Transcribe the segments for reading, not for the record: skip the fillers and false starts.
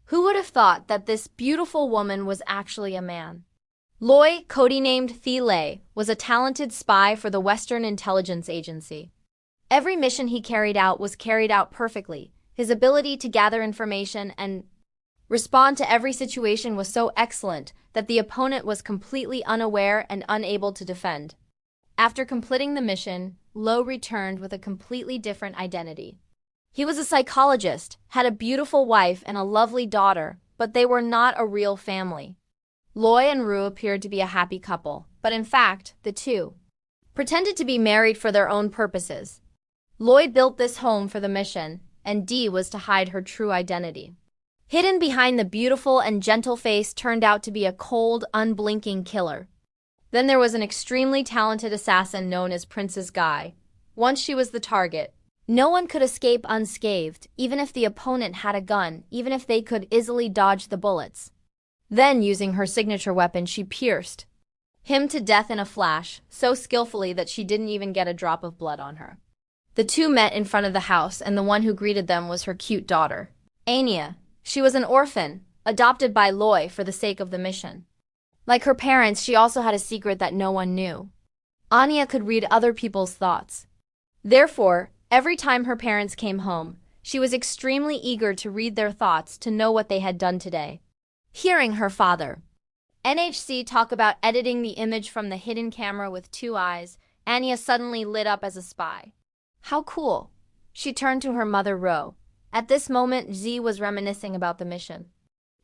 Who would have thought that this beautiful woman was actually a man? Loy, codenamed Thi Lei, was a talented spy for the Western Intelligence Agency. Every mission he carried out was carried out perfectly. His ability to gather information and respond to every situation was so excellent that the opponent was completely unaware and unable to defend. After completing the mission, Loy returned with a completely different identity. He was a psychologist, had a beautiful wife and a lovely daughter, but they were not a real family. Loy and Ru appeared to be a happy couple, but in fact, the two pretended to be married for their own purposes. Loy built this home for the mission, and Dee was to hide her true identity. Hidden behind the beautiful and gentle face turned out to be a cold, unblinking killer. Then there was an extremely talented assassin known as Princess Guy. Once she was the target, no one could escape unscathed, even if the opponent had a gun, even if they could easily dodge the bullets. Then, using her signature weapon, she pierced him to death in a flash, so skillfully that she didn't even get a drop of blood on her. The two met in front of the house, and the one who greeted them was her cute daughter, Anya. She was an orphan, adopted by Loy for the sake of the mission. Like her parents, she also had a secret that no one knew. Anya could read other people's thoughts. Therefore, every time her parents came home, she was extremely eager to read their thoughts to know what they had done today. Hearing her father, NHC, talk about editing the image from the hidden camera with two eyes, Anya suddenly lit up as a spy. How cool! She turned to her mother, Ro. At this moment, Z was reminiscing about the mission.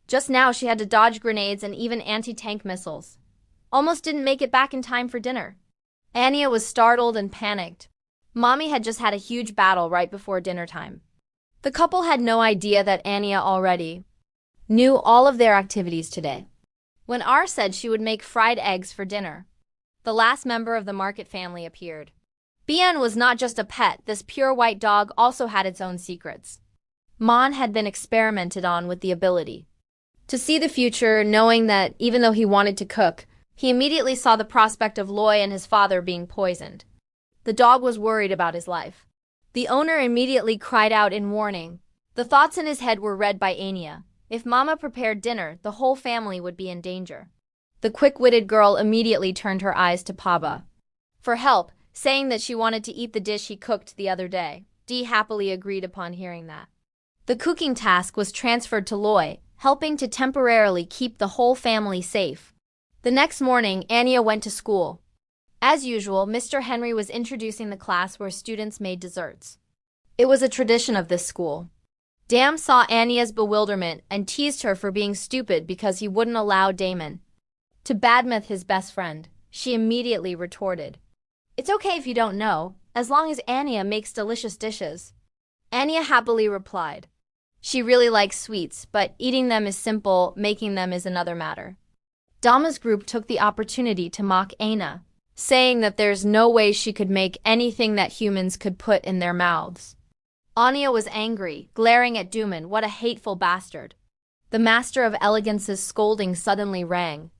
Just now she had to dodge grenades and even anti-tank missiles. Almost didn't make it back in time for dinner. Anya was startled and panicked. Mommy had just had a huge battle right before dinner time. The couple had no idea that Anya already knew all of their activities today. When R said she would make fried eggs for dinner, the last member of the market family appeared. Bian was not just a pet, this pure white dog also had its own secrets. Mon had been experimented on with the ability to see the future, knowing that even though he wanted to cook, he immediately saw the prospect of Loy and his father being poisoned. The dog was worried about his life. The owner immediately cried out in warning. The thoughts in his head were read by Anya. If Mama prepared dinner, the whole family would be in danger. The quick-witted girl immediately turned her eyes to Papa for help, saying that she wanted to eat the dish he cooked the other day. Dee happily agreed upon hearing that. The cooking task was transferred to Loy, helping to temporarily keep the whole family safe. The next morning, Anya went to school. As usual, Mr. Henry was introducing the class where students made desserts. It was a tradition of this school. Dam saw Anya's bewilderment and teased her for being stupid because he wouldn't allow Damon to badmouth his best friend. She immediately retorted, "It's okay if you don't know, as long as Anya makes delicious dishes." Anya happily replied, she really likes sweets, but eating them is simple, making them is another matter. Dama's group took the opportunity to mock Aina, saying that there's no way she could make anything that humans could put in their mouths. Anya was angry, glaring at Duman. What a hateful bastard. The Master of Elegance's scolding suddenly rang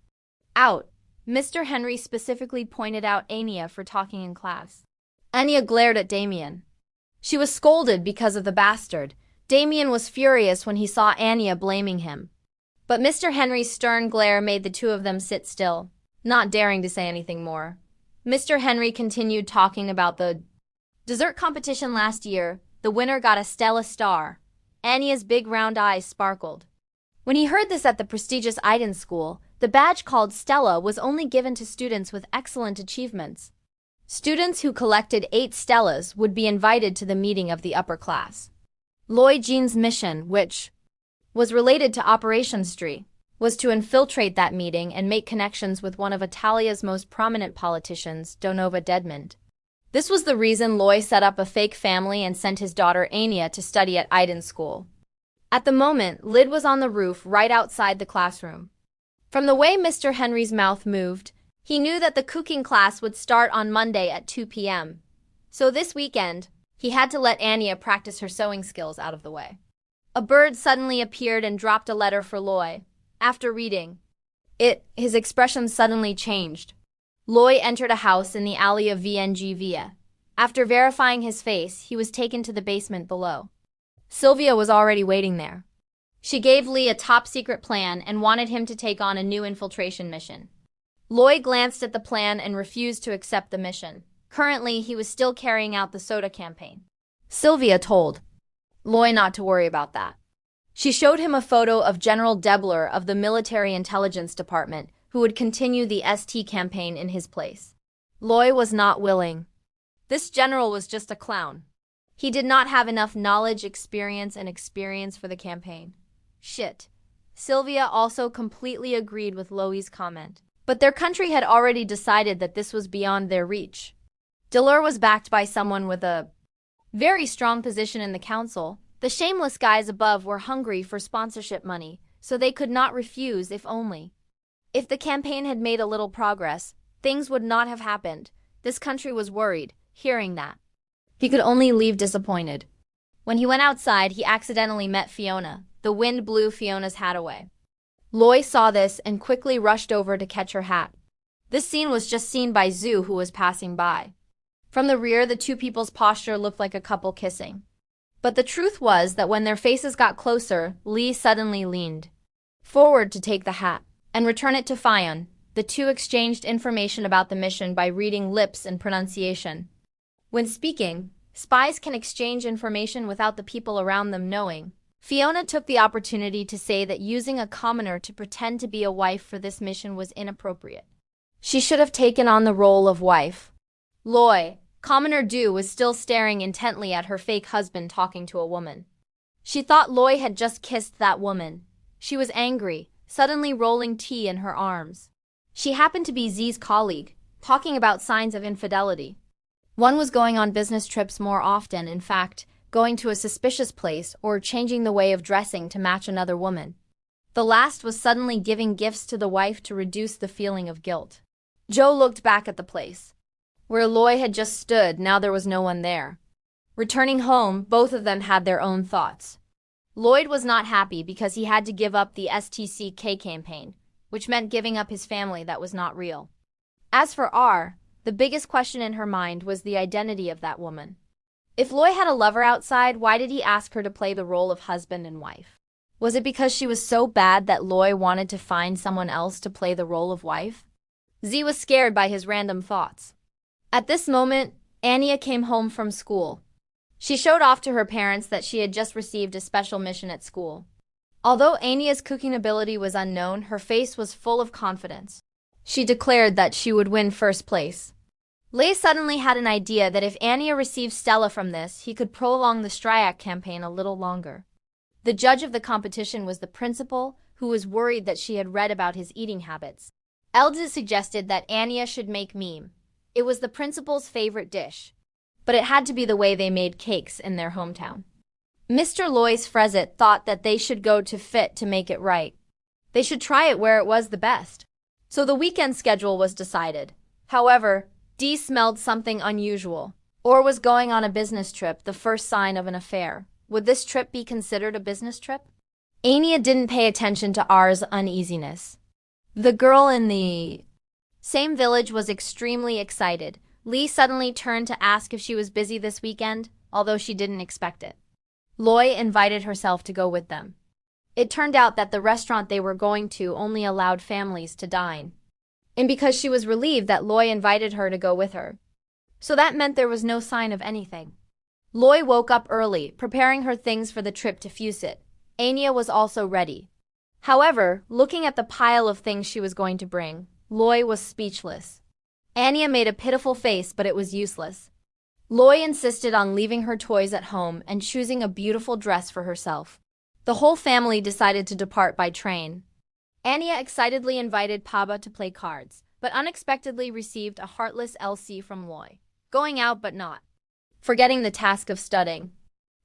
out. Mr. Henry specifically pointed out Anya for talking in class. Anya glared at Damien. She was scolded because of the bastard. Damien was furious when he saw Anya blaming him. But Mr. Henry's stern glare made the two of them sit still, not daring to say anything more. Mr. Henry continued talking about the dessert competition last year. The winner got a Stella star. Anya's big round eyes sparkled. When he heard this at the prestigious Iden school, the badge called Stella was only given to students with excellent achievements. Students who collected 8 Stellas would be invited to the meeting of the upper class. Loy Jean's mission, which was related to Operation Stree, was to infiltrate that meeting and make connections with one of Italia's most prominent politicians, Donova Dedmond. This was the reason Loy set up a fake family and sent his daughter Anya to study at Iden school. At the moment, Lyd was on the roof right outside the classroom. From the way Mr. Henry's mouth moved, he knew that the cooking class would start on Monday at 2 p.m. So this weekend, he had to let Anya practice her sewing skills out of the way. A bird suddenly appeared and dropped a letter for Loy. After reading it, his expression suddenly changed. Loy entered a house in the alley of VNG Via. After verifying his face, he was taken to the basement below. Sylvia was already waiting there. She gave Lee a top-secret plan and wanted him to take on a new infiltration mission. Loy glanced at the plan and refused to accept the mission. Currently, he was still carrying out the soda campaign. Sylvia told Loy not to worry about that. She showed him a photo of General Debler of the Military Intelligence Department, who would continue the ST campaign in his place. Loy was not willing. This general was just a clown. He did not have enough knowledge, experience for the campaign. Shit. Sylvia also completely agreed with Loy's comment. But their country had already decided that this was beyond their reach. Debler was backed by someone with a very strong position in the council. The shameless guys above were hungry for sponsorship money, so they could not refuse if only. If the campaign had made a little progress, things would not have happened. This country was worried, hearing that. He could only leave disappointed. When he went outside, he accidentally met Fiona. The wind blew Fiona's hat away. Loy saw this and quickly rushed over to catch her hat. This scene was just seen by Zhu, who was passing by. From the rear, the two people's posture looked like a couple kissing. But the truth was that when their faces got closer, Lee suddenly leaned forward to take the hat and return it to Fion. The two exchanged information about the mission by reading lips and pronunciation. When speaking, spies can exchange information without the people around them knowing. Fiona took the opportunity to say that using a commoner to pretend to be a wife for this mission was inappropriate. She should have taken on the role of wife. Loy, Commoner Du, was still staring intently at her fake husband talking to a woman. She thought Loy had just kissed that woman. She was angry, suddenly rolling tea in her arms. She happened to be Z's colleague, talking about signs of infidelity. One was going on business trips more often, in fact, going to a suspicious place or changing the way of dressing to match another woman. The last was suddenly giving gifts to the wife to reduce the feeling of guilt. Joe looked back at the place. Where Loy had just stood, now there was no one there. Returning home, both of them had their own thoughts. Lloyd was not happy because he had to give up the STCK campaign, which meant giving up his family that was not real. As for R, the biggest question in her mind was the identity of that woman. If Loy had a lover outside, why did he ask her to play the role of husband and wife? Was it because she was so bad that Loy wanted to find someone else to play the role of wife? Z was scared by his random thoughts. At this moment, Anya came home from school. She showed off to her parents that she had just received a special mission at school. Although Anya's cooking ability was unknown, her face was full of confidence. She declared that she would win first place. Lei suddenly had an idea that if Anya received Stella from this, he could prolong the Stryak campaign a little longer. The judge of the competition was the principal, who was worried that she had read about his eating habits. Elda suggested that Anya should make meme. It was the principal's favorite dish, but it had to be the way they made cakes in their hometown. Mr. Lois Frezet thought that they should go to Fit to make it right. They should try it where it was the best. So the weekend schedule was decided. However, Dee smelled something unusual, or was going on a business trip, the first sign of an affair. Would this trip be considered a business trip? Anya didn't pay attention to R's uneasiness. The girl in the same village was extremely excited. Lee suddenly turned to ask if she was busy this weekend, although she didn't expect it. Loy invited herself to go with them. It turned out that the restaurant they were going to only allowed families to dine. And because she was relieved that Loy invited her to go with her. So that meant there was no sign of anything. Loy woke up early, preparing her things for the trip to Fusit. Anya was also ready. However, looking at the pile of things she was going to bring, Loy was speechless. Anya made a pitiful face, but it was useless. Loy insisted on leaving her toys at home and choosing a beautiful dress for herself. The whole family decided to depart by train. Anya excitedly invited Paba to play cards, but unexpectedly received a heartless LC from Loy. Going out but not forgetting the task of studying.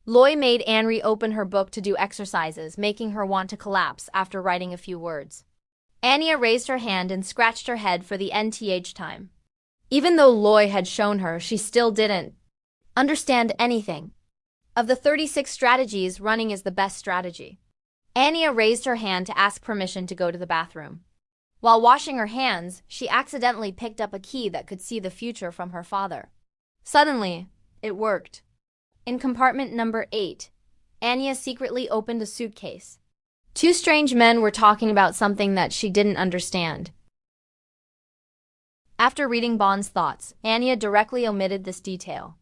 Loy made Anri open her book to do exercises, making her want to collapse after writing a few words. Anya raised her hand and scratched her head for the nth time. Even though Loy had shown her, she still didn't understand anything. Of the 36 strategies, running is the best strategy. Anya raised her hand to ask permission to go to the bathroom. While washing her hands, she accidentally picked up a key that could see the future from her father. Suddenly, it worked. In compartment number 8, Anya secretly opened a suitcase. Two strange men were talking about something that she didn't understand. After reading Bond's thoughts, Anya directly omitted this detail.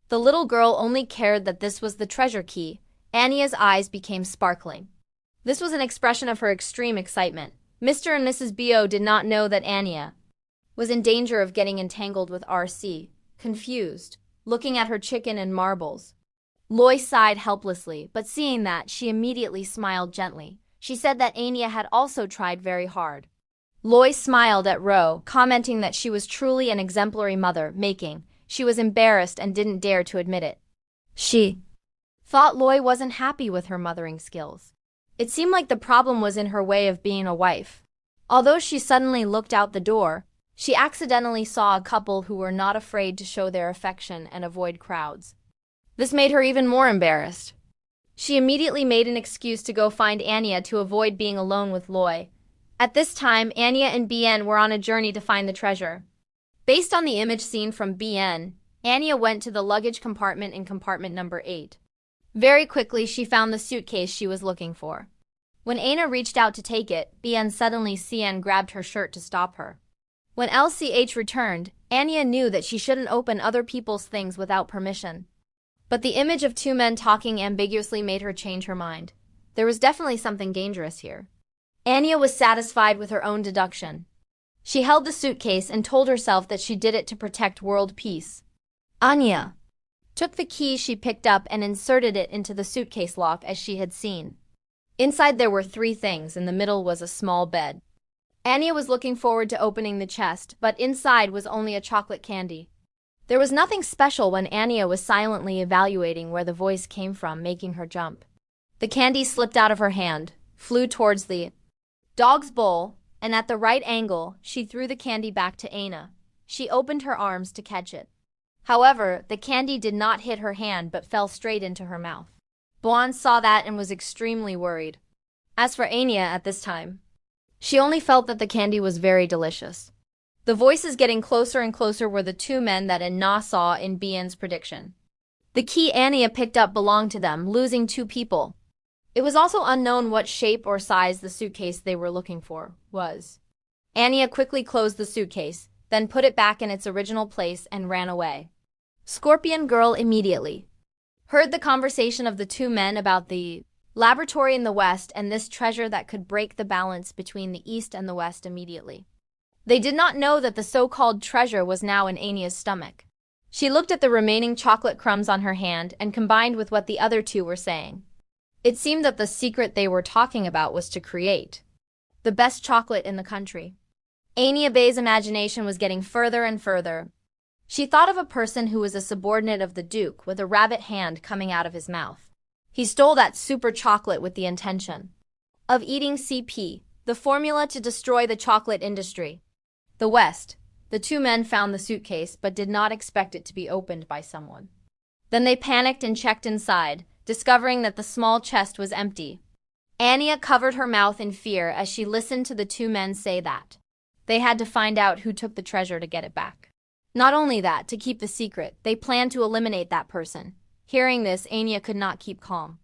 The little girl only cared that this was the treasure key. Anya's eyes became sparkling. This was an expression of her extreme excitement. Mr. and Mrs. Bo did not know that Anya was in danger of getting entangled with RC, confused, looking at her chicken and marbles. Loy sighed helplessly, but seeing that, she immediately smiled gently. She said that Anya had also tried very hard. Loy smiled at Ro, commenting that she was truly an exemplary mother, she was embarrassed and didn't dare to admit it. She thought Loy wasn't happy with her mothering skills. It seemed like the problem was in her way of being a wife. Although she suddenly looked out the door, she accidentally saw a couple who were not afraid to show their affection and avoid crowds. This made her even more embarrassed. She immediately made an excuse to go find Anya to avoid being alone with Loy. At this time, Anya and BN were on a journey to find the treasure. Based on the image seen from BN, Anya went to the luggage compartment in compartment number 8. Very quickly, she found the suitcase she was looking for. When Aina reached out to take it, BN suddenly CN grabbed her shirt to stop her. When LCH returned, Anya knew that she shouldn't open other people's things without permission. But the image of two men talking ambiguously made her change her mind. There was definitely something dangerous here. Anya was satisfied with her own deduction. She held the suitcase and told herself that she did it to protect world peace. Anya took the key she picked up and inserted it into the suitcase lock as she had seen. Inside there were 3 things, in the middle was a small bed. Anya was looking forward to opening the chest, but inside was only a chocolate candy. There was nothing special when Anya was silently evaluating where the voice came from, making her jump. The candy slipped out of her hand, flew towards the dog's bowl, and at the right angle, she threw the candy back to Aina. She opened her arms to catch it. However, the candy did not hit her hand but fell straight into her mouth. Buan saw that and was extremely worried. As for Anya at this time, she only felt that the candy was very delicious. The voices getting closer and closer were the 2 men that Anna saw in BN's prediction. The key Anya picked up belonged to them, losing 2 people. It was also unknown what shape or size the suitcase they were looking for was. Anya quickly closed the suitcase, then put it back in its original place and ran away. Scorpion Girl immediately heard the conversation of the 2 men about the laboratory in the west and this treasure that could break the balance between the east and the west immediately. They did not know that the so-called treasure was now in Anya's stomach. She looked at the remaining chocolate crumbs on her hand and combined with what the other 2 were saying. It seemed that the secret they were talking about was to create the best chocolate in the country. Anya Bay's imagination was getting further and further. She thought of a person who was a subordinate of the Duke with a rabbit hand coming out of his mouth. He stole that super chocolate with the intention of eating CP, the formula to destroy the chocolate industry. The West. The 2 men found the suitcase but did not expect it to be opened by someone. Then they panicked and checked inside, discovering that the small chest was empty. Anya covered her mouth in fear as she listened to the 2 men say that they had to find out who took the treasure to get it back. Not only that, to keep the secret, they planned to eliminate that person. Hearing this, Anya could not keep calm.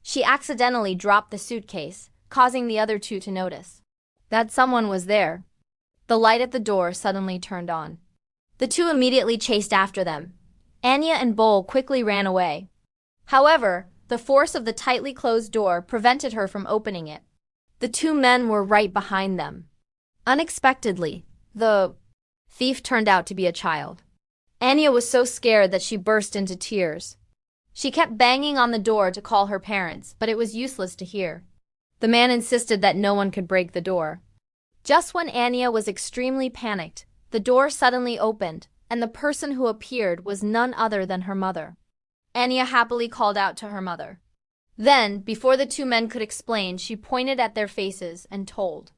She accidentally dropped the suitcase, causing the other 2 to notice that someone was there. The light at the door suddenly turned on. The 2 immediately chased after them. Anya and Bowl quickly ran away. However, the force of the tightly closed door prevented her from opening it. The 2 men were right behind them. Unexpectedly, the thief turned out to be a child. Anya was so scared that she burst into tears. She kept banging on the door to call her parents, but it was useless to hear. The man insisted that no one could break the door. Just when Anya was extremely panicked, the door suddenly opened, and the person who appeared was none other than her mother. Anya happily called out to her mother. Then, before the 2 men could explain, she pointed at their faces and told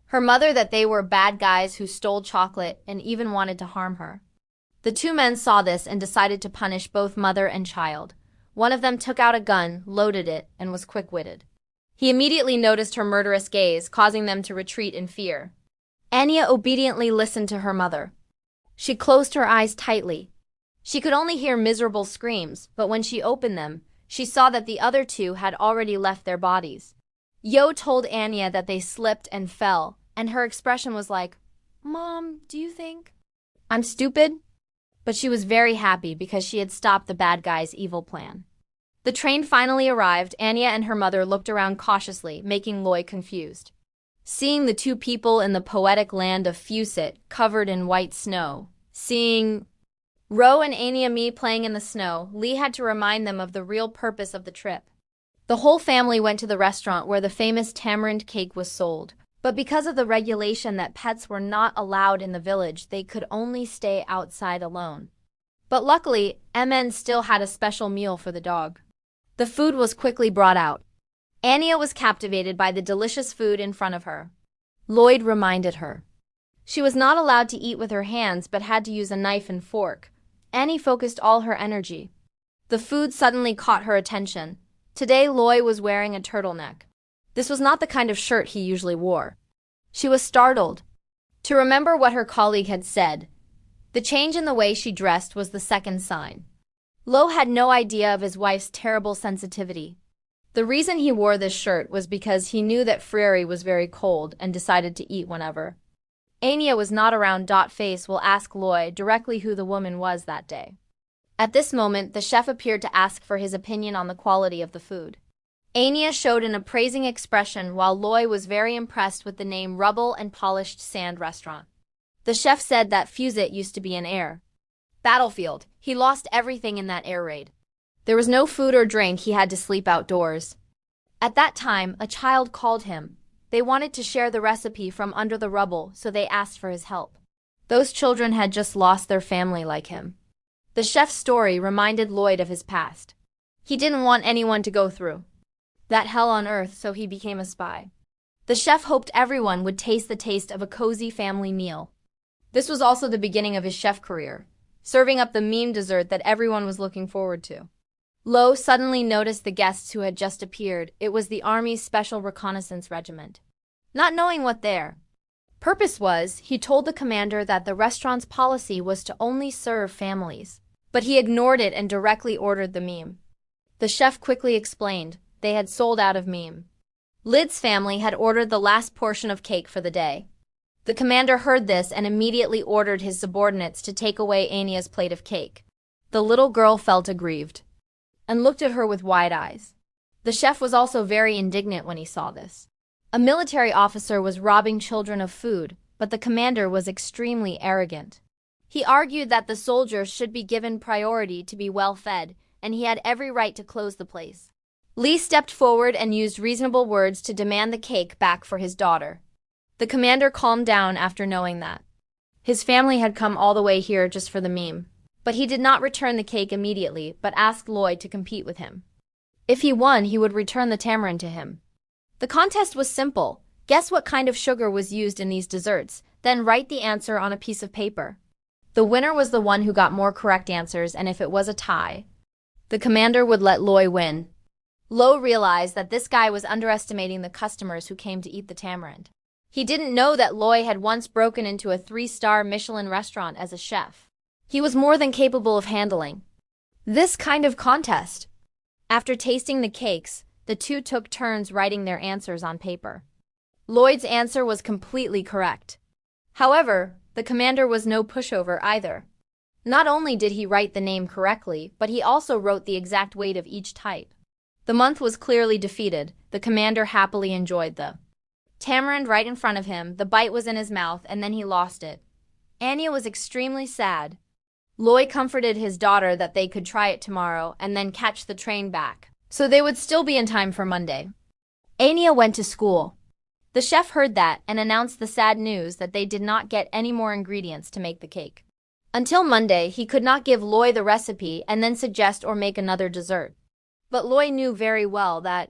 her mother that they were bad guys who stole chocolate and even wanted to harm her. The 2 men saw this and decided to punish both mother and child. One of them took out a gun, loaded it, and was quick-witted. He immediately noticed her murderous gaze, causing them to retreat in fear. Anya obediently listened to her mother. She closed her eyes tightly. She could only hear miserable screams, but when she opened them, she saw that the other 2 had already left their bodies. Yo told Anya that they slipped and fell, and her expression was like, "Mom, do you think I'm stupid?" But she was very happy because she had stopped the bad guy's evil plan. The train finally arrived. Anya and her mother looked around cautiously, making Loy confused. Seeing the two people in the poetic land of Fuset covered in white snow, seeing Ro and Anya Me playing in the snow, Lee had to remind them of the real purpose of the trip. The whole family went to the restaurant where the famous tamarind cake was sold. But because of the regulation that pets were not allowed in the village, they could only stay outside alone. But luckily, MN still had a special meal for the dog. The food was quickly brought out. Anya was captivated by the delicious food in front of her. Lloyd reminded her. She was not allowed to eat with her hands but had to use a knife and fork. Annie focused all her energy. The food suddenly caught her attention. Today, Loy was wearing a turtleneck. This was not the kind of shirt he usually wore. She was startled to remember what her colleague had said. The change in the way she dressed was the second sign. Lo had no idea of his wife's terrible sensitivity. The reason he wore this shirt was because he knew that Frere was very cold and decided to eat whenever. Anya was not around. Face will ask Loy directly who the woman was that day. At this moment, the chef appeared to ask for his opinion on the quality of the food. Anya showed an appraising expression while Loy was very impressed with the name Rubble and Polished Sand Restaurant. The chef said that Fuset used to be an air battlefield. He lost everything in that air raid. There was no food or drink. He had to sleep outdoors. At that time, a child called him. They wanted to share the recipe from under the rubble, so they asked for his help. Those children had just lost their family like him. The chef's story reminded Lloyd of his past. He didn't want anyone to go through that hell on earth, so he became a spy. The chef hoped everyone would taste the taste of a cozy family meal. This was also the beginning of his chef career, serving up the meme dessert that everyone was looking forward to. Lo suddenly noticed the guests who had just appeared. It was the Army's Special Reconnaissance Regiment. Not knowing what their purpose was, he told the commander that the restaurant's policy was to only serve families. But he ignored it and directly ordered the meme. The chef quickly explained they had sold out of meme. Lid's family had ordered the last portion of cake for the day. The commander heard this and immediately ordered his subordinates to take away Anya's plate of cake. The little girl felt aggrieved and looked at her with wide eyes. The chef was also very indignant when he saw this. A military officer was robbing children of food, but the commander was extremely arrogant. He argued that the soldiers should be given priority to be well fed, and he had every right to close the place. Lee stepped forward and used reasonable words to demand the cake back for his daughter. The commander calmed down after knowing that his family had come all the way here just for the meme. But he did not return the cake immediately, but asked Lloyd to compete with him. If he won, he would return the tamarind to him. The contest was simple. Guess what kind of sugar was used in these desserts, then write the answer on a piece of paper. The winner was the one who got more correct answers, and if it was a tie, the commander would let Loy win. Lo realized that this guy was underestimating the customers who came to eat the tamarind. He didn't know that Loy had once broken into a 3-star Michelin restaurant as a chef. He was more than capable of handling this kind of contest. After tasting the cakes, the two took turns writing their answers on paper. Lloyd's answer was completely correct. However, the commander was no pushover either. Not only did he write the name correctly, but he also wrote the exact weight of each type. The month was clearly defeated. The commander happily enjoyed the tamarind right in front of him. The bite was in his mouth, and then he lost it. Anya was extremely sad. Loy comforted his daughter that they could try it tomorrow and then catch the train back, so they would still be in time for Monday. Anya went to school. The chef heard that and announced the sad news that they did not get any more ingredients to make the cake. Until Monday, he could not give Loy the recipe and then suggest or make another dessert. But Loy knew very well that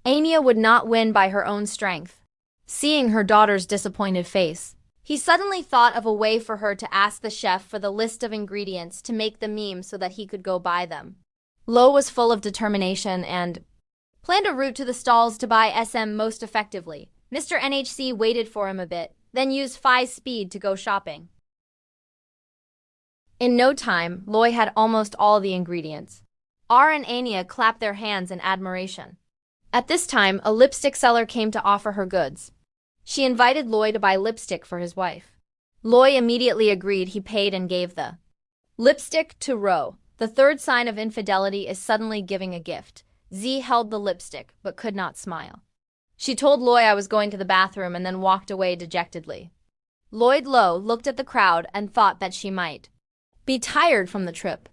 Anya would not win by her own strength. Seeing her daughter's disappointed face, he suddenly thought of a way for her to ask the chef for the list of ingredients to make the meme so that he could go buy them. Lo was full of determination and planned a route to the stalls to buy SM most effectively. Mr. NHC waited for him a bit, then used Phi's speed to go shopping. In no time, Loy had almost all the ingredients. R and Anya clapped their hands in admiration. At this time, a lipstick seller came to offer her goods. She invited Loy to buy lipstick for his wife. Loy immediately agreed. He paid and gave the lipstick to Ro. The third sign of infidelity is suddenly giving a gift. Z held the lipstick, but could not smile. She told Loy I was going to the bathroom and then walked away dejectedly. Lloyd Lowe looked at the crowd and thought that she might be tired from the trip.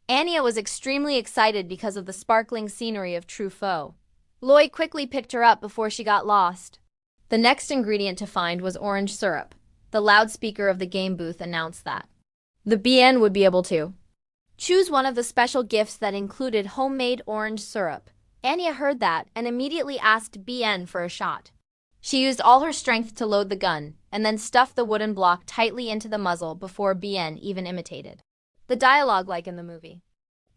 Anya was extremely excited because of the sparkling scenery of Truffaut. Loy quickly picked her up before she got lost. The next ingredient to find was orange syrup. The loudspeaker of the game booth announced that the BN would be able to choose one of the special gifts that included homemade orange syrup. Anya heard that and immediately asked BN for a shot. She used all her strength to load the gun, and then stuffed the wooden block tightly into the muzzle before BN even imitated the dialogue like in the movie.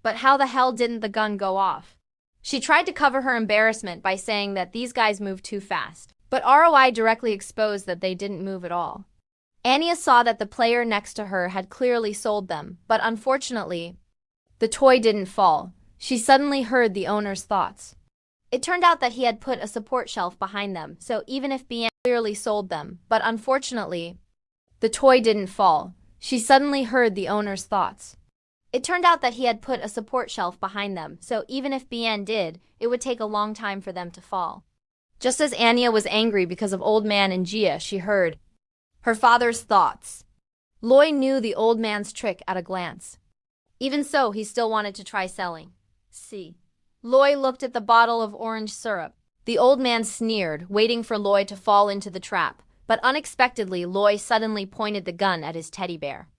But how the hell didn't the gun go off? She tried to cover her embarrassment by saying that these guys moved too fast, but ROI directly exposed that they didn't move at all. Anya saw that the player next to her had clearly sold them, but unfortunately, the toy didn't fall. She suddenly heard the owner's thoughts. It turned out that he had put a support shelf behind them, so even if BN clearly sold them, but unfortunately, the toy didn't fall. She suddenly heard the owner's thoughts. It turned out that he had put a support shelf behind them, so even if BN did, it would take a long time for them to fall. Just as Anya was angry because of Old Man and Gia, she heard her father's thoughts. Loy knew the old man's trick at a glance. Even so, he still wanted to try selling. See. Loy looked at the bottle of orange syrup. The old man sneered, waiting for Loy to fall into the trap, but unexpectedly Loy suddenly pointed the gun at his teddy bear.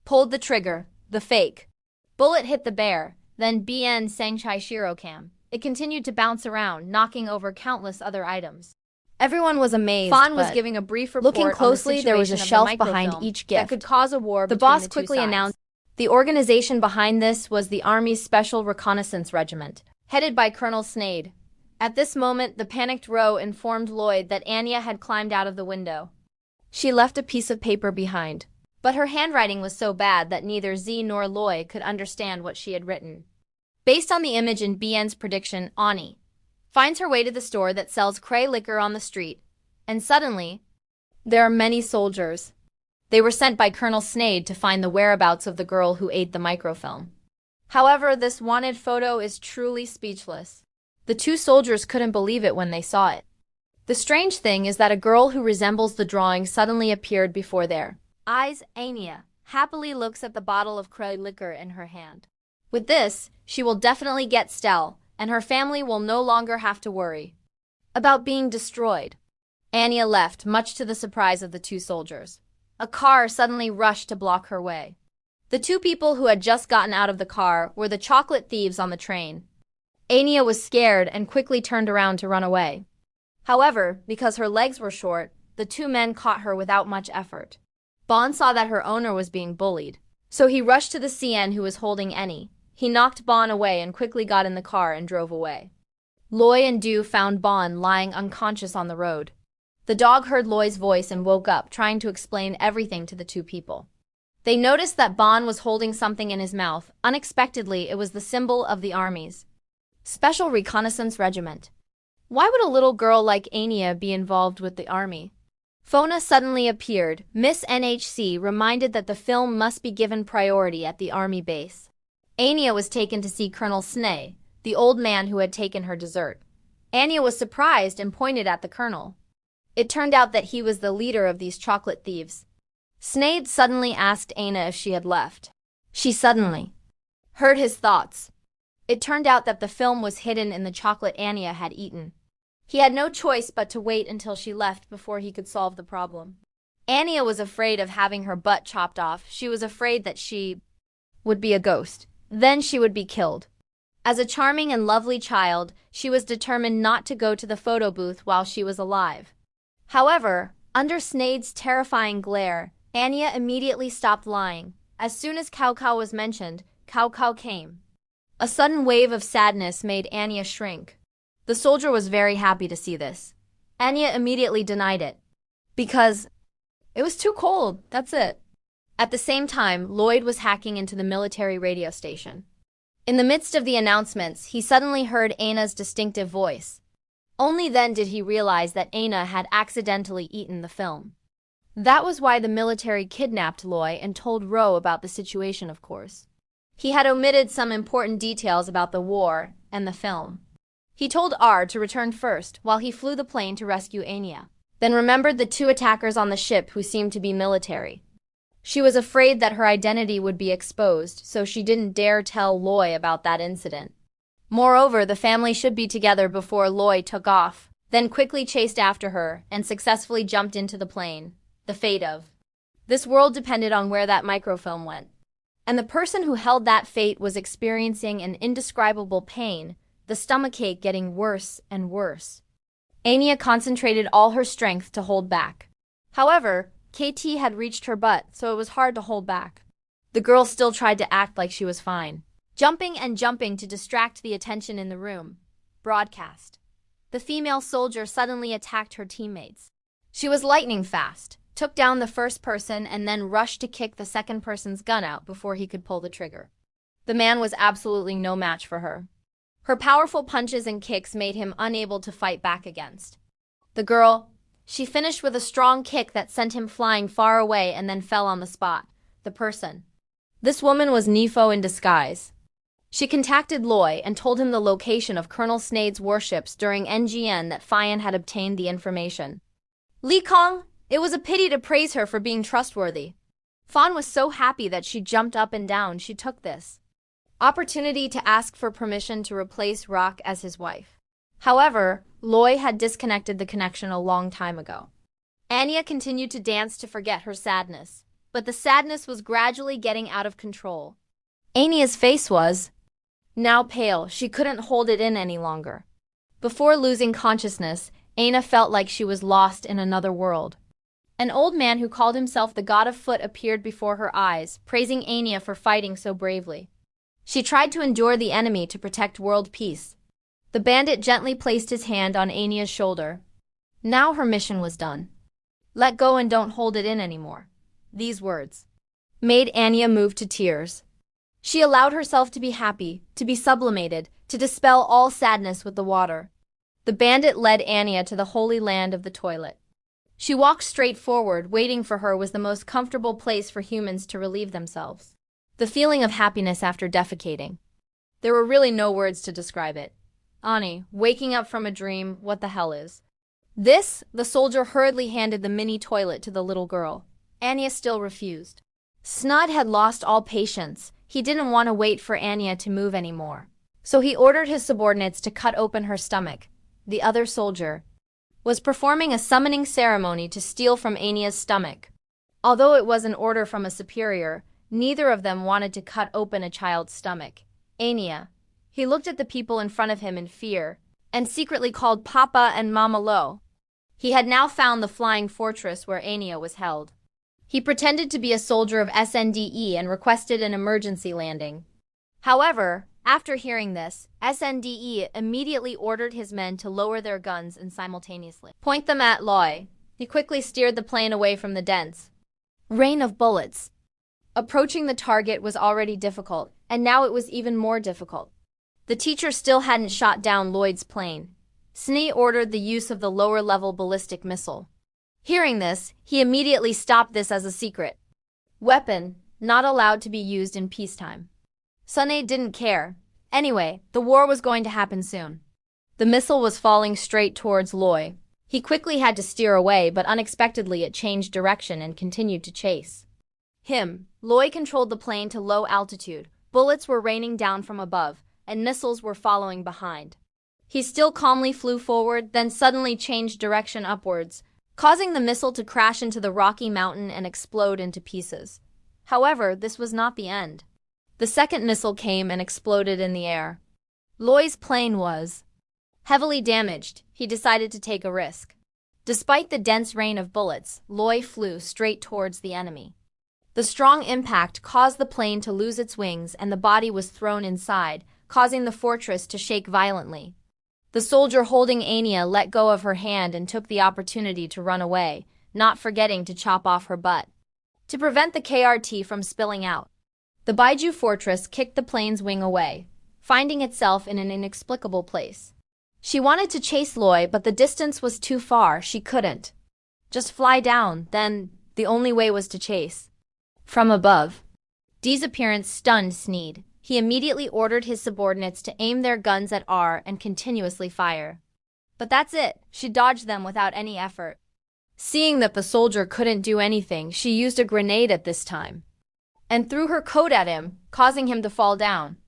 Pulled the trigger. The fake bullet hit the bear, then BN Sangchai Shirokam. It continued to bounce around, knocking over countless other items. Everyone was amazed. Fawn was giving a brief report. Looking closely, there was a shelf behind each gift that could cause a war. The boss quickly announced the organization behind this was the Army's Special Reconnaissance Regiment, headed by Colonel Snade. At this moment, the panicked Ro informed Lloyd that Anya had climbed out of the window. She left a piece of paper behind, but her handwriting was so bad that neither Z nor Loy could understand what she had written. Based on the image in BN's prediction, Ani finds her way to the store that sells cray liquor on the street, and suddenly, there are many soldiers. They were sent by Colonel Snade to find the whereabouts of the girl who ate the microfilm. However, this wanted photo is truly speechless. The two soldiers couldn't believe it when they saw it. The strange thing is that a girl who resembles the drawing suddenly appeared before their eyes. Anya happily looks at the bottle of cray liquor in her hand. With this, she will definitely get Stell, and her family will no longer have to worry about being destroyed. Anya left, much to the surprise of the two soldiers. A car suddenly rushed to block her way. The two people who had just gotten out of the car were the chocolate thieves on the train. Anya was scared and quickly turned around to run away. However, because her legs were short, the two men caught her without much effort. Bon saw that her owner was being bullied, so he rushed to the CN who was holding Annie. He knocked Bon away and quickly got in the car and drove away. Loy and Du found Bon lying unconscious on the road. The dog heard Loy's voice and woke up, trying to explain everything to the two people. They noticed that Bon was holding something in his mouth. Unexpectedly, it was the symbol of the Army's Special Reconnaissance Regiment. Why would a little girl like Anya be involved with the Army? Fona suddenly appeared. Miss NHC reminded that the film must be given priority at the Army base. Anya was taken to see Colonel Snay, the old man who had taken her dessert. Anya was surprised and pointed at the colonel. It turned out that he was the leader of these chocolate thieves. Snade suddenly asked Anya if she had left. She suddenly heard his thoughts. It turned out that the film was hidden in the chocolate Anya had eaten. He had no choice but to wait until she left before he could solve the problem. Anya was afraid of having her butt chopped off. She was afraid that she would be a ghost. Then she would be killed. As a charming and lovely child, she was determined not to go to the photo booth while she was alive. However, under Snade's terrifying glare, Anya immediately stopped lying. As soon as Cao Cao was mentioned, Cao Cao came. A sudden wave of sadness made Anya shrink. The soldier was very happy to see this. Anya immediately denied it. Because it was too cold, that's it. At the same time, Lloyd was hacking into the military radio station. In the midst of the announcements, he suddenly heard Anna's distinctive voice. Only then did he realize that Aina had accidentally eaten the film. That was why the military kidnapped Loy and told Ro about the situation, of course. He had omitted some important details about the war and the film. He told R to return first while he flew the plane to rescue Anya, then remembered the two attackers on the ship who seemed to be military. She was afraid that her identity would be exposed, so she didn't dare tell Loy about that incident. Moreover, the family should be together before Loy took off, then quickly chased after her and successfully jumped into the plane. The fate of this world depended on where that microfilm went. And the person who held that fate was experiencing an indescribable pain, the stomachache getting worse and worse. Anya concentrated all her strength to hold back. However, KT had reached her butt, so it was hard to hold back. The girl still tried to act like she was fine, jumping and jumping to distract the attention in the room. Broadcast. The female soldier suddenly attacked her teammates. She was lightning fast, took down the first person, and then rushed to kick the second person's gun out before he could pull the trigger. The man was absolutely no match for her. Her powerful punches and kicks made him unable to fight back against. The girl, she finished with a strong kick that sent him flying far away and then fell on the spot. The person. This woman was Nifo in disguise. She contacted Loy and told him the location of Colonel Snade's warships during NGN that Fian had obtained the information. Li Kong, it was a pity to praise her for being trustworthy. Fawn was so happy that she jumped up and down. She took this opportunity to ask for permission to replace Rock as his wife. However, Loy had disconnected the connection a long time ago. Anya continued to dance to forget her sadness, but the sadness was gradually getting out of control. Anya's face was now pale. She couldn't hold it in any longer. Before losing consciousness, Anya felt like she was lost in another world. An old man who called himself the God of Foot appeared before her eyes, praising Anya for fighting so bravely. She tried to endure the enemy to protect world peace. The bandit gently placed his hand on Anya's shoulder. Now her mission was done. Let go and don't hold it in anymore. These words made Anya move to tears. She allowed herself to be happy, to be sublimated, to dispel all sadness with the water. The bandit led Anya to the holy land of the toilet. She walked straight forward. Waiting for her was the most comfortable place for humans to relieve themselves. The feeling of happiness after defecating. There were really no words to describe it. Ani, waking up from a dream, what the hell is this? The soldier hurriedly handed the mini toilet to the little girl. Anya still refused. Snud had lost all patience. He didn't want to wait for Anya to move anymore. So he ordered his subordinates to cut open her stomach. The other soldier was performing a summoning ceremony to steal from Anya's stomach. Although it was an order from a superior, neither of them wanted to cut open a child's stomach. Anya. He looked at the people in front of him in fear, and secretly called Papa and Mama Lo. He had now found the flying fortress where Anya was held. He pretended to be a soldier of SNDE and requested an emergency landing. However, after hearing this, SNDE immediately ordered his men to lower their guns and simultaneously point them at Loy. He quickly steered the plane away from the dense rain of bullets. Approaching the target was already difficult, and now it was even more difficult. The teacher still hadn't shot down Lloyd's plane. Snee ordered the use of the lower-level ballistic missile. Hearing this, he immediately stopped this as a secret weapon, not allowed to be used in peacetime. Sunay didn't care. Anyway, the war was going to happen soon. The missile was falling straight towards Loy. He quickly had to steer away, but unexpectedly it changed direction and continued to chase him. Loy controlled the plane to low altitude. Bullets were raining down from above, and missiles were following behind. He still calmly flew forward, then suddenly changed direction upwards, causing the missile to crash into the rocky mountain and explode into pieces. However, this was not the end. The second missile came and exploded in the air. Loy's plane was heavily damaged. He decided to take a risk. Despite the dense rain of bullets, Loy flew straight towards the enemy. The strong impact caused the plane to lose its wings and the body was thrown inside, causing the fortress to shake violently. The soldier holding Anya let go of her hand and took the opportunity to run away, not forgetting to chop off her butt to prevent the KRT from spilling out. The Baiju fortress kicked the plane's wing away, finding itself in an inexplicable place. She wanted to chase Loy, but the distance was too far. She couldn't just fly down. Then the only way was to chase from above. Dee's appearance stunned Sneed. He immediately ordered his subordinates to aim their guns at R and continuously fire. But that's it. She dodged them without any effort. Seeing that the soldier couldn't do anything, she used a grenade at this time and threw her coat at him, causing him to fall down.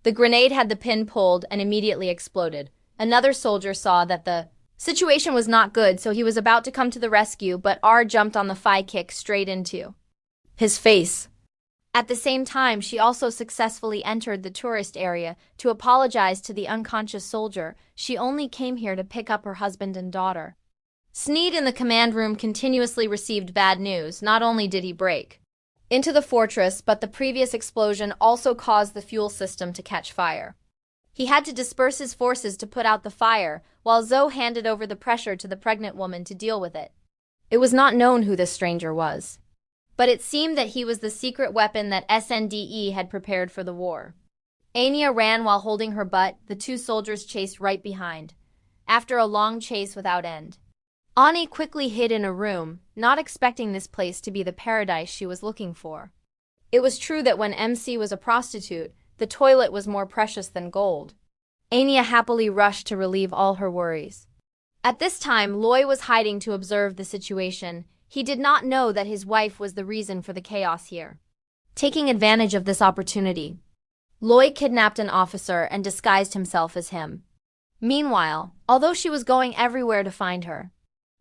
The grenade had the pin pulled and immediately exploded. Another soldier saw that the situation was not good, so he was about to come to the rescue, but R jumped on the Phi kick straight into his face. At the same time, she also successfully entered the tourist area to apologize to the unconscious soldier. She only came here to pick up her husband and daughter. Sneed in the command room continuously received bad news. Not only did he break into the fortress, but the previous explosion also caused the fuel system to catch fire. He had to disperse his forces to put out the fire, while Zhou handed over the pressure to the pregnant woman to deal with it. It was not known who this stranger was, but it seemed that he was the secret weapon that SNDE had prepared for the war. Anya ran while holding her butt. The two soldiers chased right behind, after a long chase without end. Ani quickly hid in a room, not expecting this place to be the paradise she was looking for. It was true that when MC was a prostitute, the toilet was more precious than gold. Anya happily rushed to relieve all her worries. At this time, Loy was hiding to observe the situation. He did not know that his wife was the reason for the chaos here. Taking advantage of this opportunity, Loy kidnapped an officer and disguised himself as him. Meanwhile, although she was going everywhere to find her,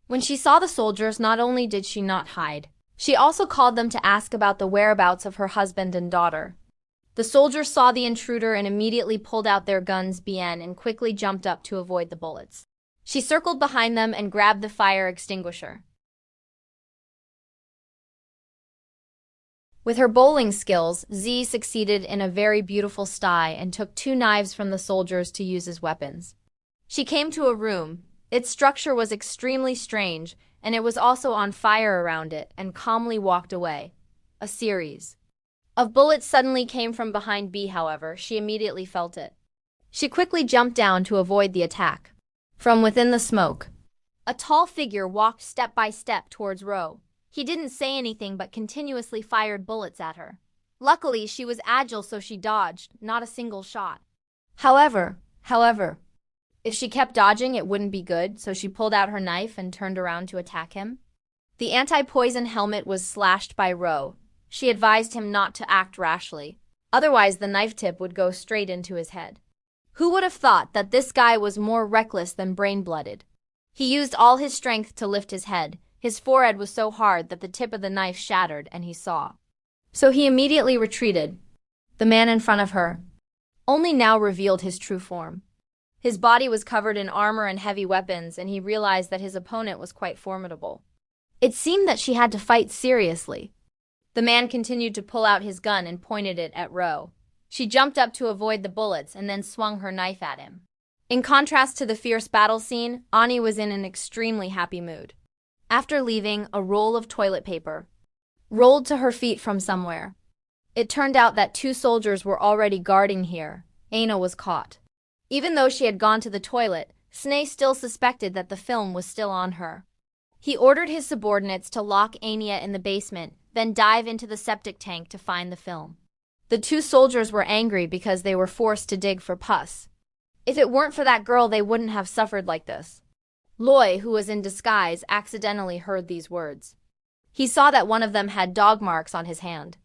when she saw the soldiers, not only did she not hide, she also called them to ask about the whereabouts of her husband and daughter. The soldiers saw the intruder and immediately pulled out their guns and quickly jumped up to avoid the bullets. She circled behind them and grabbed the fire extinguisher. With her bowling skills, Z succeeded in a very beautiful sty and took 2 knives from the soldiers to use as weapons. She came to a room. Its structure was extremely strange, and it was also on fire around it, and calmly walked away. A series of bullets suddenly came from behind B, however, she immediately felt it. She quickly jumped down to avoid the attack. From within the smoke, a tall figure walked step by step towards Ro. He didn't say anything but continuously fired bullets at her. Luckily, she was agile, so she dodged, not a single shot. However, if she kept dodging, it wouldn't be good, so she pulled out her knife and turned around to attack him. The anti-poison helmet was slashed by Ro. She advised him not to act rashly, otherwise the knife tip would go straight into his head. Who would have thought that this guy was more reckless than brain-blooded? He used all his strength to lift his head. His forehead was so hard that the tip of the knife shattered and he saw. So he immediately retreated. The man in front of her only now revealed his true form. His body was covered in armor and heavy weapons, and he realized that his opponent was quite formidable. It seemed that she had to fight seriously. The man continued to pull out his gun and pointed it at Ro. She jumped up to avoid the bullets and then swung her knife at him. In contrast to the fierce battle scene, Ani was in an extremely happy mood. After leaving, a roll of toilet paper rolled to her feet from somewhere. It turned out that 2 soldiers were already guarding here. Aina was caught. Even though she had gone to the toilet, Snay still suspected that the film was still on her. He ordered his subordinates to lock Anya in the basement, then dive into the septic tank to find the film. The 2 soldiers were angry because they were forced to dig for pus. If it weren't for that girl, they wouldn't have suffered like this. Loy, who was in disguise, accidentally heard these words. He saw that one of them had dog marks on his hand.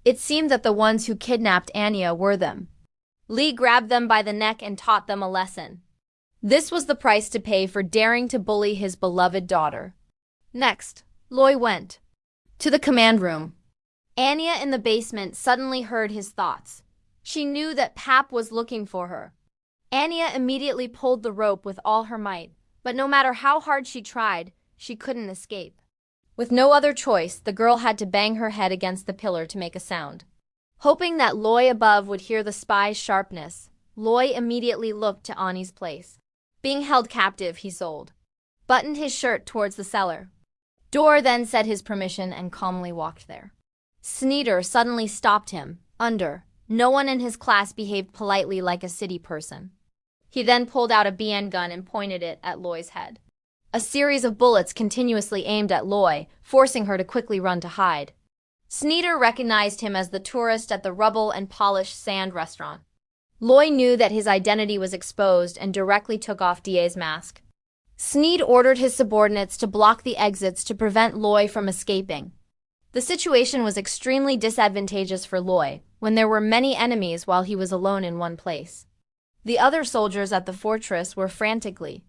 It seemed that the ones who kidnapped Anya were them. Lee grabbed them by the neck and taught them a lesson. This was the price to pay for daring to bully his beloved daughter. Next, Loy went to the command room. Anya in the basement suddenly heard his thoughts. She knew that Pap was looking for her. Anya immediately pulled the rope with all her might, but no matter how hard she tried, she couldn't escape. With no other choice, the girl had to bang her head against the pillar to make a sound. Hoping that Loy above would hear the spy's sharpness, Loy immediately looked to Ani's place. Being held captive, he buttoned his shirt towards the cellar. Dor then said his permission and calmly walked there. Sneeder suddenly stopped him. No one in his class behaved politely like a city person. He then pulled out a BN gun and pointed it at Loy's head. A series of bullets continuously aimed at Loy, forcing her to quickly run to hide. Sneeder recognized him as the tourist at the Rubble and Polished Sand restaurant. Loy knew that his identity was exposed and directly took off DA's mask. Sneed ordered his subordinates to block the exits to prevent Loy from escaping. The situation was extremely disadvantageous for Loy, when there were many enemies while he was alone in one place. The other soldiers at the fortress were frantically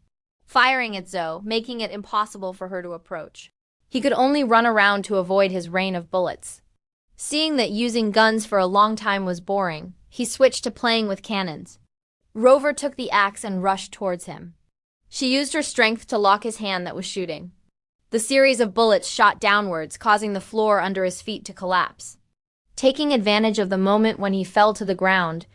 firing at Zoe, making it impossible for her to approach. He could only run around to avoid his rain of bullets. Seeing that using guns for a long time was boring, he switched to playing with cannons. Rover took the axe and rushed towards him. She used her strength to lock his hand that was shooting. The series of bullets shot downwards, causing the floor under his feet to collapse. Taking advantage of the moment when he fell to the ground,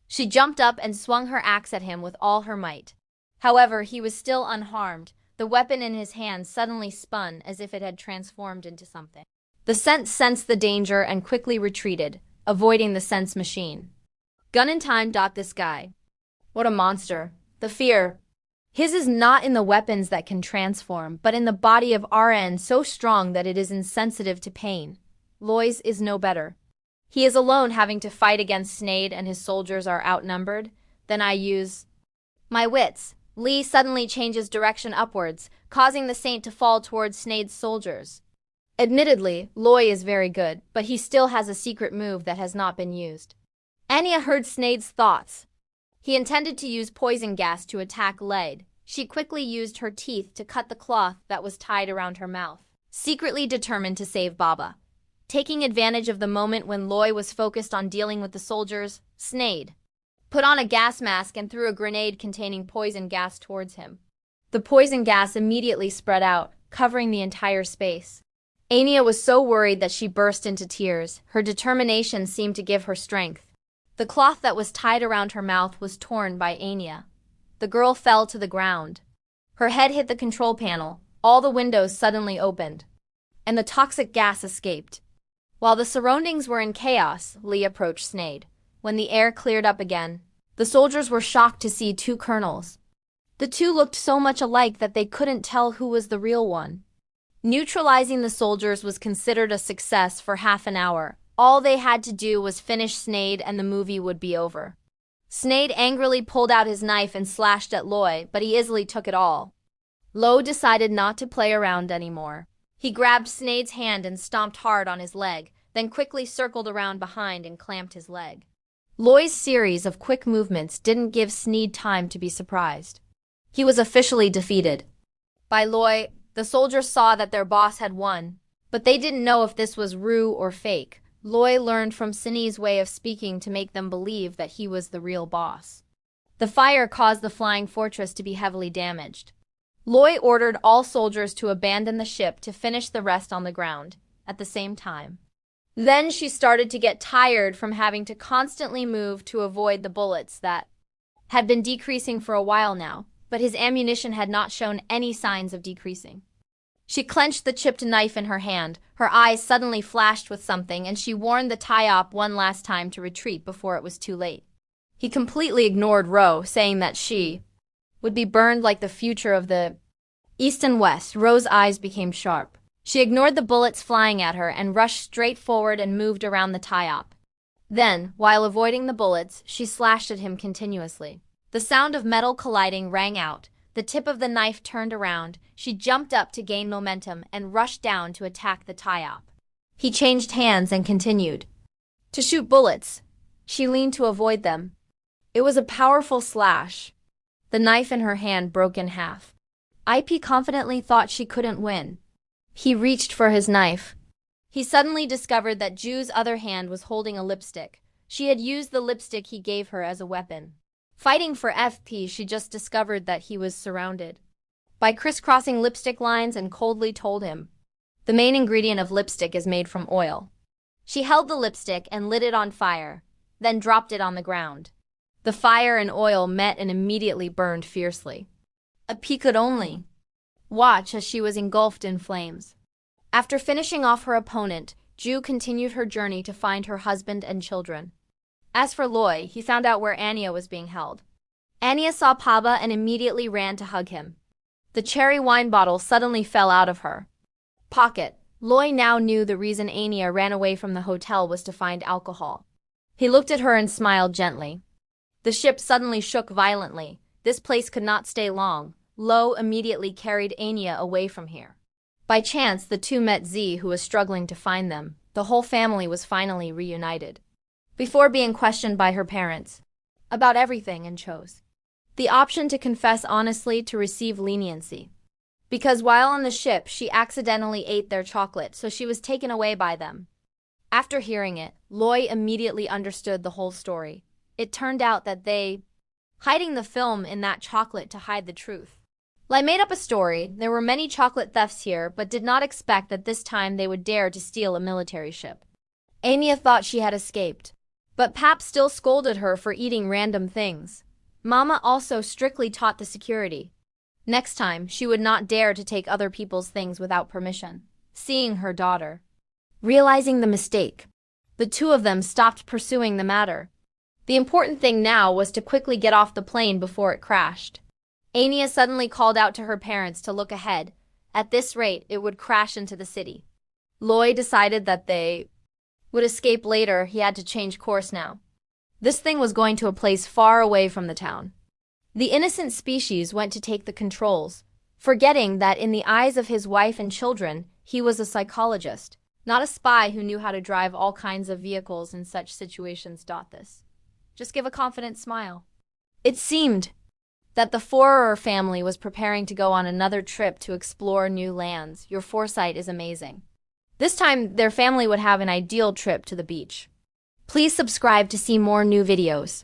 she jumped up and swung her axe at him with all her might. However, he was still unharmed. The weapon in his hand suddenly spun as if it had transformed into something. The Sense sensed the danger and quickly retreated, avoiding the Sense machine. Gun in time. This guy. What a monster. The fear. His is not in the weapons that can transform, but in the body of RN so strong that it is insensitive to pain. Loy's is no better. He is alone having to fight against Sneyd and his soldiers are outnumbered. Then I use my wits. Lee suddenly changes direction upwards, causing the Saint to fall towards Sneyd's soldiers. Admittedly, Loy is very good, but he still has a secret move that has not been used. Anya heard Sneyd's thoughts. He intended to use poison gas to attack Lade. She quickly used her teeth to cut the cloth that was tied around her mouth, secretly determined to save Baba. Taking advantage of the moment when Loy was focused on dealing with the soldiers, Sneyd put on a gas mask and threw a grenade containing poison gas towards him. The poison gas immediately spread out, covering the entire space. Anya was so worried that she burst into tears. Her determination seemed to give her strength. The cloth that was tied around her mouth was torn by Anya. The girl fell to the ground. Her head hit the control panel. All the windows suddenly opened, and the toxic gas escaped. While the surroundings were in chaos, Lee approached Sneyd. When the air cleared up again, the soldiers were shocked to see two colonels. The two looked so much alike that they couldn't tell who was the real one. Neutralizing the soldiers was considered a success for half an hour. All they had to do was finish Sneyd and the movie would be over. Sneyd angrily pulled out his knife and slashed at Loy, but he easily took it all. Loy decided not to play around anymore. He grabbed Sneyd's hand and stomped hard on his leg, then quickly circled around behind and clamped his leg. Loy's series of quick movements didn't give Sneyd time to be surprised. He was officially defeated. By Loy, the soldiers saw that their boss had won, but they didn't know if this was ruse or fake. Loy learned from Sini's way of speaking to make them believe that he was the real boss. The fire caused the flying fortress to be heavily damaged. Loy ordered all soldiers to abandon the ship to finish the rest on the ground at the same time. Then she started to get tired from having to constantly move to avoid the bullets that had been decreasing for a while now, but his ammunition had not shown any signs of decreasing. She clenched the chipped knife in her hand. Her eyes suddenly flashed with something, and she warned the Tyop one last time to retreat before it was too late. He completely ignored Ro, saying that she would be burned like the future of the East and West. Ro's eyes became sharp. She ignored the bullets flying at her and rushed straight forward and moved around the Tyop. Then, while avoiding the bullets, she slashed at him continuously. The sound of metal colliding rang out. The tip of the knife turned around. She jumped up to gain momentum and rushed down to attack the Tyop. He changed hands and continued to shoot bullets. She leaned to avoid them. It was a powerful slash. The knife in her hand broke in half. IP confidently thought she couldn't win. He reached for his knife. He suddenly discovered that Ju's other hand was holding a lipstick. She had used the lipstick he gave her as a weapon. Fighting for FP, she just discovered that he was surrounded by crisscrossing lipstick lines and coldly told him, "The main ingredient of lipstick is made from oil." She held the lipstick and lit it on fire, then dropped it on the ground. The fire and oil met and immediately burned fiercely. IP could only watch as she was engulfed in flames. After finishing off her opponent, Ju continued her journey to find her husband and children. As for Loy, he found out where Anya was being held. Anya saw Paba and immediately ran to hug him. The cherry wine bottle suddenly fell out of her pocket. Loy now knew the reason Anya ran away from the hotel was to find alcohol. He looked at her and smiled gently. The ship suddenly shook violently. This place could not stay long. Lo immediately carried Anya away from here. By chance, the two met Z, who was struggling to find them. The whole family was finally reunited. Before being questioned by her parents about everything, and chose the option to confess honestly to receive leniency. Because while on the ship, she accidentally ate their chocolate, so she was taken away by them. After hearing it, Loy immediately understood the whole story. It turned out that they hiding the film in that chocolate to hide the truth. Lai made up a story. There were many chocolate thefts here, but did not expect that this time they would dare to steal a military ship. Anya thought she had escaped, but Pap still scolded her for eating random things. Mama also strictly taught the security. Next time, she would not dare to take other people's things without permission. Seeing her daughter realizing the mistake, the two of them stopped pursuing the matter. The important thing now was to quickly get off the plane before it crashed. Anya suddenly called out to her parents to look ahead. At this rate, it would crash into the city. Loy decided that they would escape later. He had to change course now. This thing was going to a place far away from the town. The innocent species went to take the controls, forgetting that in the eyes of his wife and children, he was a psychologist, not a spy who knew how to drive all kinds of vehicles in such situations. This. Just give a confident smile. It seemed that the Forer family was preparing to go on another trip to explore new lands. Your foresight is amazing. This time, their family would have an ideal trip to the beach. Please subscribe to see more new videos.